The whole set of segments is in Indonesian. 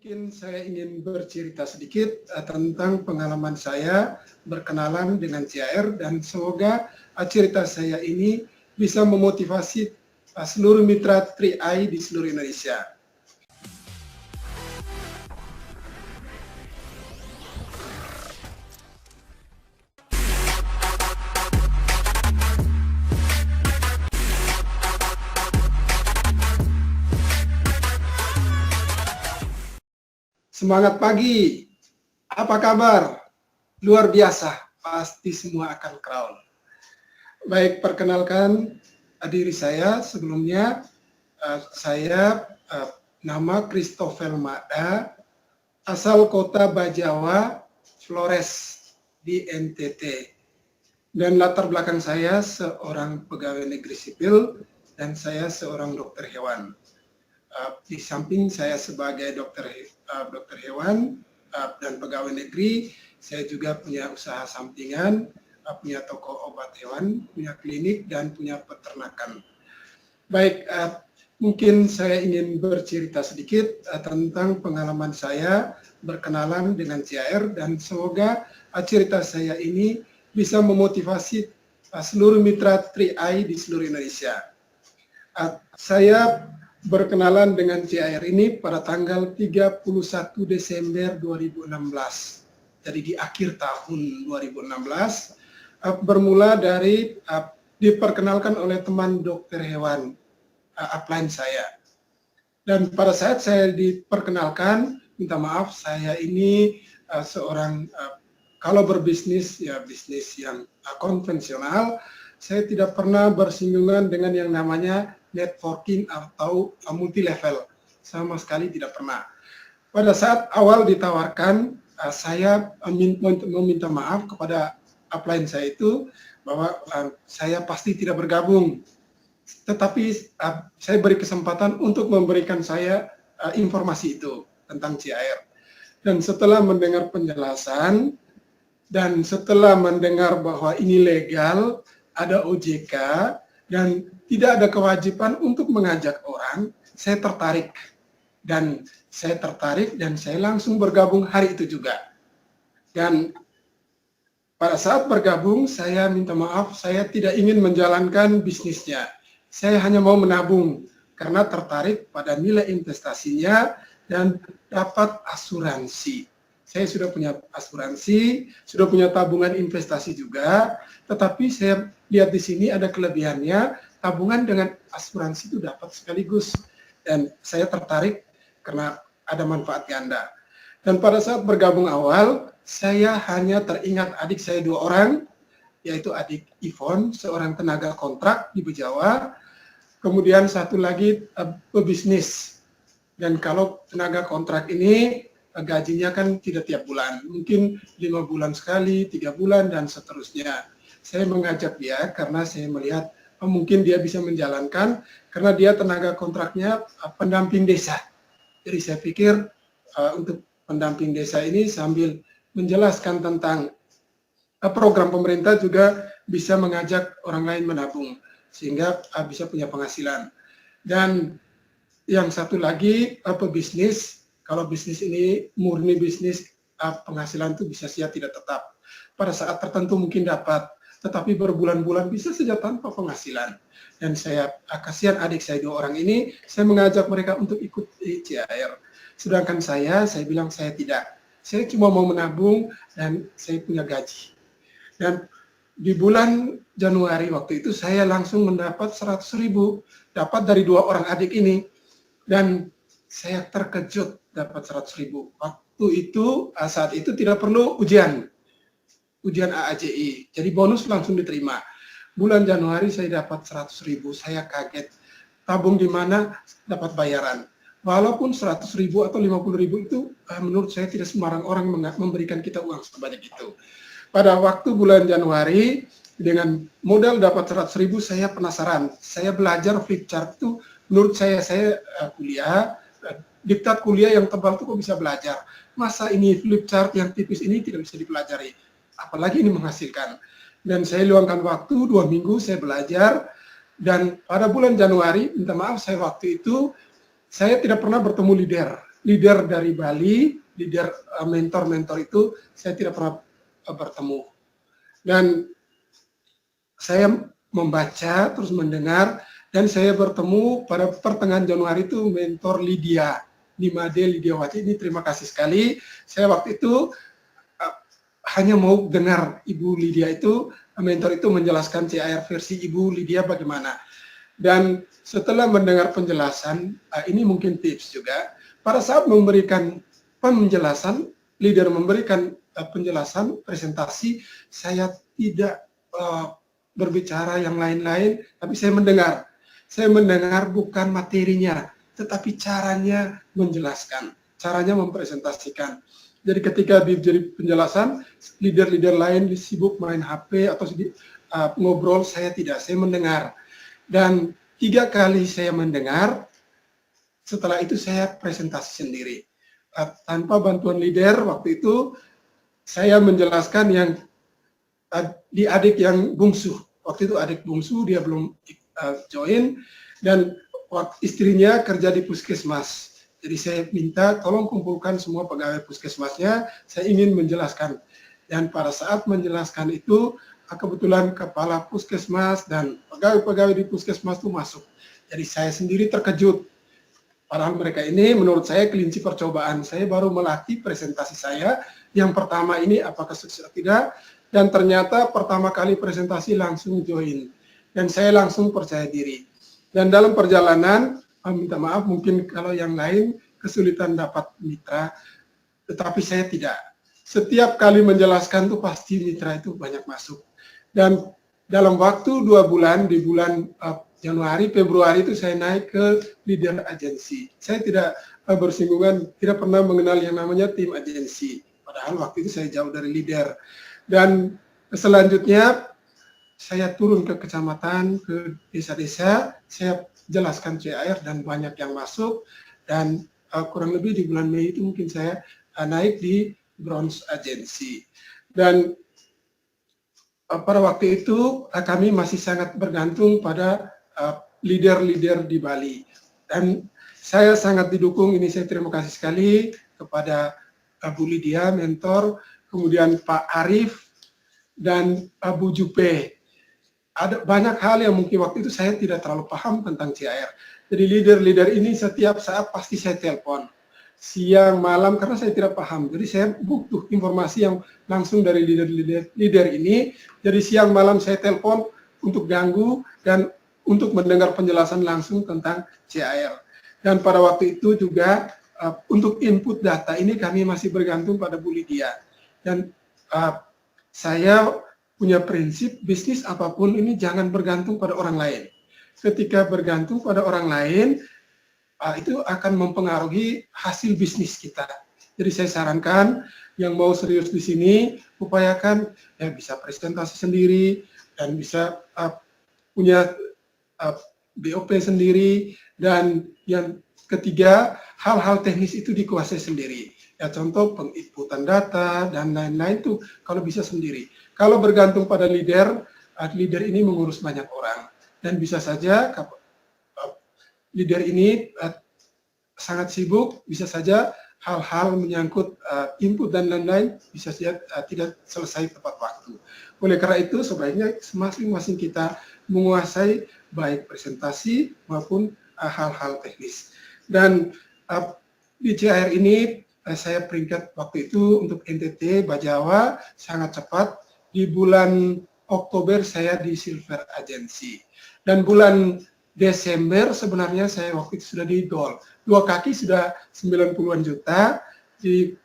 Mungkin saya ingin bercerita sedikit tentang pengalaman saya berkenalan dengan CAR dan semoga cerita saya ini bisa memotivasi seluruh mitra 3i di seluruh Indonesia. Semangat pagi, apa kabar? Luar biasa, pasti semua akan crown. Baik, perkenalkan diri saya sebelumnya. Saya nama Christopher Mada, asal kota Bajawa, Flores di NTT. Dan latar belakang saya seorang pegawai negeri sipil dan saya seorang dokter hewan. Di samping saya sebagai dokter hewan dan pegawai negeri, saya juga punya usaha sampingan, punya toko obat hewan, punya klinik, dan punya peternakan. Baik, mungkin saya ingin bercerita sedikit tentang pengalaman saya berkenalan dengan CAR dan semoga cerita saya ini bisa memotivasi seluruh mitra 3i di seluruh Indonesia. Saya berkenalan dengan CAR ini pada tanggal 31 Desember 2016. Jadi di akhir tahun 2016, bermula dari diperkenalkan oleh teman dokter hewan upline saya. Dan pada saat saya diperkenalkan, minta maaf, saya ini seorang, kalau berbisnis, ya bisnis yang konvensional, saya tidak pernah bersinggungan dengan yang namanya networking atau multi level, sama sekali tidak pernah. Pada saat awal ditawarkan, saya meminta maaf kepada upline saya itu bahwa saya pasti tidak bergabung, tetapi saya beri kesempatan untuk memberikan saya informasi itu tentang CAR. Dan setelah mendengar penjelasan dan setelah mendengar bahwa ini legal, ada OJK, dan tidak ada kewajiban untuk mengajak orang, saya tertarik. Dan saya langsung bergabung hari itu juga. Dan pada saat bergabung, saya minta maaf, saya tidak ingin menjalankan bisnisnya. Saya hanya mau menabung, karena tertarik pada nilai investasinya dan dapat asuransi. Saya sudah punya asuransi, sudah punya tabungan investasi juga, tetapi saya lihat di sini ada kelebihannya, tabungan dengan asuransi itu dapat sekaligus. Dan saya tertarik karena ada manfaat ganda. Dan pada saat bergabung awal, saya hanya teringat adik saya 2 orang, yaitu adik Ivon, seorang tenaga kontrak di Bejawa, kemudian satu lagi pebisnis. Dan kalau tenaga kontrak ini, gajinya kan tidak tiap bulan, mungkin 5 bulan sekali, 3 bulan, dan seterusnya. Saya mengajak dia karena saya melihat mungkin dia bisa menjalankan, karena dia tenaga kontraknya pendamping desa. Jadi saya pikir untuk pendamping desa ini sambil menjelaskan tentang program pemerintah juga bisa mengajak orang lain menabung, sehingga bisa punya penghasilan. Dan yang satu lagi pebisnis. Kalau bisnis ini murni bisnis, penghasilan itu bisa saja tidak tetap. Pada saat tertentu mungkin dapat, tetapi berbulan-bulan bisa saja tanpa penghasilan. Dan saya, kasihan adik saya 2 orang ini, saya mengajak mereka untuk ikut CAR. Sedangkan saya bilang saya tidak. Saya cuma mau menabung dan saya punya gaji. Dan di bulan Januari waktu itu saya langsung mendapat 100.000, dapat dari 2 orang adik ini. Dan saya terkejut dapat 100.000. Waktu itu, saat itu tidak perlu ujian AAJI. Jadi bonus langsung diterima. Bulan Januari saya dapat 100.000, saya kaget. Tabung di mana dapat bayaran. Walaupun 100.000 atau 50.000 itu menurut saya tidak sembarang orang memberikan kita uang sebanyak itu. Pada waktu bulan Januari, dengan modal dapat 100.000, saya penasaran. Saya belajar flip chart itu, menurut saya kuliah, diktat kuliah yang tebal itu kok bisa belajar. Masa ini flip chart yang tipis ini tidak bisa dipelajari, apalagi ini menghasilkan. Dan saya luangkan waktu 2 minggu saya belajar, dan pada bulan Januari, minta maaf, saya waktu itu saya tidak pernah bertemu leader. leader dari Bali, leader mentor-mentor itu saya tidak pernah bertemu. Dan saya membaca, terus mendengar, dan saya bertemu pada pertengahan Januari itu mentor Lydia, Nimade Lidiawati. Ini terima kasih sekali. Saya waktu itu hanya mau dengar Ibu Lydia itu, mentor itu menjelaskan CAR versi Ibu Lydia bagaimana. Dan setelah mendengar penjelasan, ini mungkin tips juga, pada saat memberikan penjelasan, leader memberikan penjelasan, presentasi, saya tidak berbicara yang lain-lain, tapi saya mendengar. Saya mendengar bukan materinya, tetapi caranya menjelaskan, caranya mempresentasikan. Jadi ketika jadi penjelasan, leader-leader lain sibuk main HP atau ngobrol, saya tidak, saya mendengar. Dan 3 kali saya mendengar, setelah itu saya presentasi sendiri. Tanpa bantuan leader, waktu itu saya menjelaskan yang di adik yang bungsu. Waktu itu adik bungsu, dia belum join, dan istrinya kerja di puskesmas. Jadi saya minta tolong kumpulkan semua pegawai puskesmasnya, saya ingin menjelaskan. Dan pada saat menjelaskan itu, kebetulan kepala puskesmas dan pegawai-pegawai di puskesmas itu masuk. Jadi saya sendiri terkejut. Padahal mereka ini menurut saya kelinci percobaan. Saya baru melatih presentasi saya. Yang pertama ini apakah sukses atau tidak. Dan ternyata pertama kali presentasi langsung join. Dan saya langsung percaya diri. Dan dalam perjalanan, minta maaf mungkin kalau yang lain kesulitan dapat mitra, tetapi saya tidak. Setiap kali menjelaskan tuh pasti mitra itu banyak masuk. Dan dalam waktu 2 bulan, di bulan Januari, Februari itu saya naik ke leader agensi. Saya tidak bersinggungan, tidak pernah mengenal yang namanya tim agensi. Padahal waktu itu saya jauh dari leader. Dan selanjutnya saya turun ke kecamatan, ke desa-desa, saya jelaskan CAR dan banyak yang masuk. Dan kurang lebih di bulan Mei itu mungkin saya naik di bronze agensi. Dan pada waktu itu kami masih sangat bergantung pada leader-leader di Bali. Dan saya sangat didukung, ini saya terima kasih sekali kepada Bu Lydia, mentor, kemudian Pak Arif, dan Bu Jupe. Ada banyak hal yang mungkin waktu itu saya tidak terlalu paham tentang CAR. Jadi leader-leader ini setiap saat pasti saya telepon. Siang, malam, karena saya tidak paham. Jadi saya butuh informasi yang langsung dari leader ini. Jadi siang, malam saya telepon untuk ganggu dan untuk mendengar penjelasan langsung tentang CAR. Dan pada waktu itu juga untuk input data ini kami masih bergantung pada Bu Lydia. Dan saya punya prinsip bisnis apapun ini jangan bergantung pada orang lain. Ketika bergantung pada orang lain, itu akan mempengaruhi hasil bisnis kita. Jadi saya sarankan yang mau serius di sini, upayakan ya bisa presentasi sendiri dan bisa punya BOP sendiri, dan yang ketiga hal-hal teknis itu dikuasai sendiri. Ya contoh penginputan data dan lain-lain itu kalau bisa sendiri. Kalau bergantung pada leader, leader ini mengurus banyak orang dan bisa saja leader ini sangat sibuk, bisa saja hal-hal menyangkut input dan lain-lain bisa saja tidak selesai tepat waktu. Oleh karena itu sebaiknya masing-masing kita menguasai baik presentasi maupun hal-hal teknis. Dan di CAR ini saya peringkat waktu itu untuk NTT Bajawa sangat cepat. Di bulan Oktober saya di Silver Agency. Dan bulan Desember sebenarnya saya waktu itu sudah di Gold. 2 kaki sudah 90-an juta, di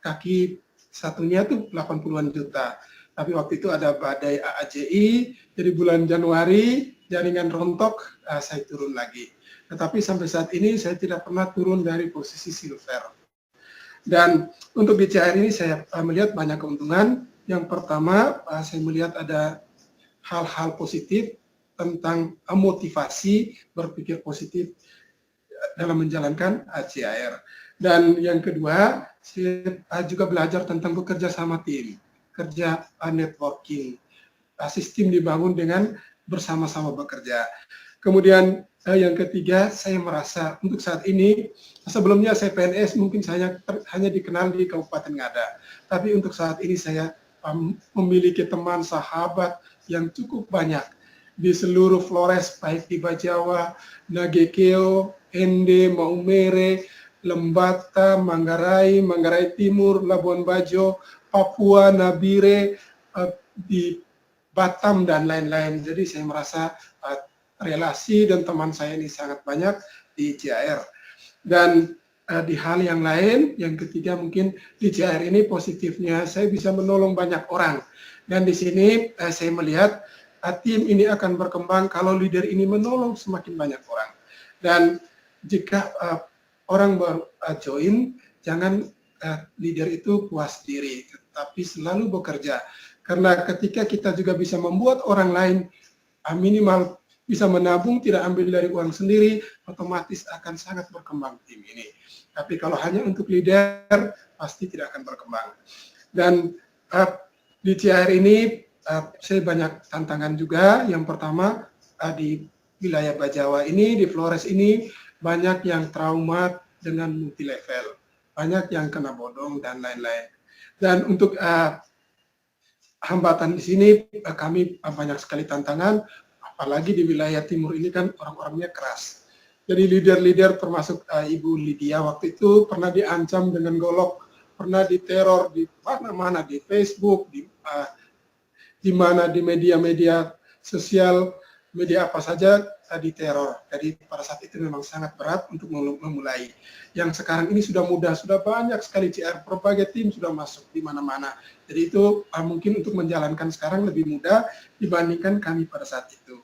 kaki satunya tuh 80-an juta. Tapi waktu itu ada badai AAJI, jadi bulan Januari jaringan rontok, saya turun lagi. Tetapi sampai saat ini saya tidak pernah turun dari posisi silver. Dan untuk di CAR ini saya melihat banyak keuntungan. Yang pertama, saya melihat ada hal-hal positif tentang motivasi berpikir positif dalam menjalankan CAR. Dan yang kedua, saya juga belajar tentang bekerja sama tim, kerja networking, sistem dibangun dengan bersama-sama bekerja. Kemudian Yang ketiga, saya merasa untuk saat ini, sebelumnya saya PNS mungkin saya hanya dikenal di Kabupaten Ngada, tapi untuk saat ini saya memiliki teman sahabat yang cukup banyak di seluruh Flores, baik di Bajawa, Nagekeo, Ende, Maumere, Lembata, Manggarai, Manggarai Timur, Labuan Bajo, Papua, Nabire, di Batam dan lain-lain. Jadi saya merasa relasi dan teman saya ini sangat banyak di JAR. Dan di hal yang lain, yang ketiga mungkin di JAR ini positifnya saya bisa menolong banyak orang. Dan di sini saya melihat tim ini akan berkembang kalau leader ini menolong semakin banyak orang. Dan jika orang join, jangan leader itu puas diri, tetapi selalu bekerja. Karena ketika kita juga bisa membuat orang lain minimal bisa menabung, tidak ambil dari uang sendiri, otomatis akan sangat berkembang tim ini. Tapi kalau hanya untuk leader, pasti tidak akan berkembang. Dan di JAR ini saya banyak tantangan juga. Yang pertama, di wilayah Bajawa ini, di Flores ini, banyak yang trauma dengan multi level, banyak yang kena bodong dan lain-lain. Dan untuk hambatan di sini kami banyak sekali tantangan, apalagi di wilayah timur ini kan orang-orangnya keras. Jadi leader-leader termasuk Ibu Lydia waktu itu pernah diancam dengan golok, pernah diteror di mana-mana, di Facebook, di mana di media-media sosial, media apa saja diteror. Jadi pada saat itu memang sangat berat untuk memulai. Yang sekarang ini sudah mudah, sudah banyak sekali JAR, berbagai tim sudah masuk di mana-mana. Jadi itu mungkin untuk menjalankan sekarang lebih mudah dibandingkan kami pada saat itu.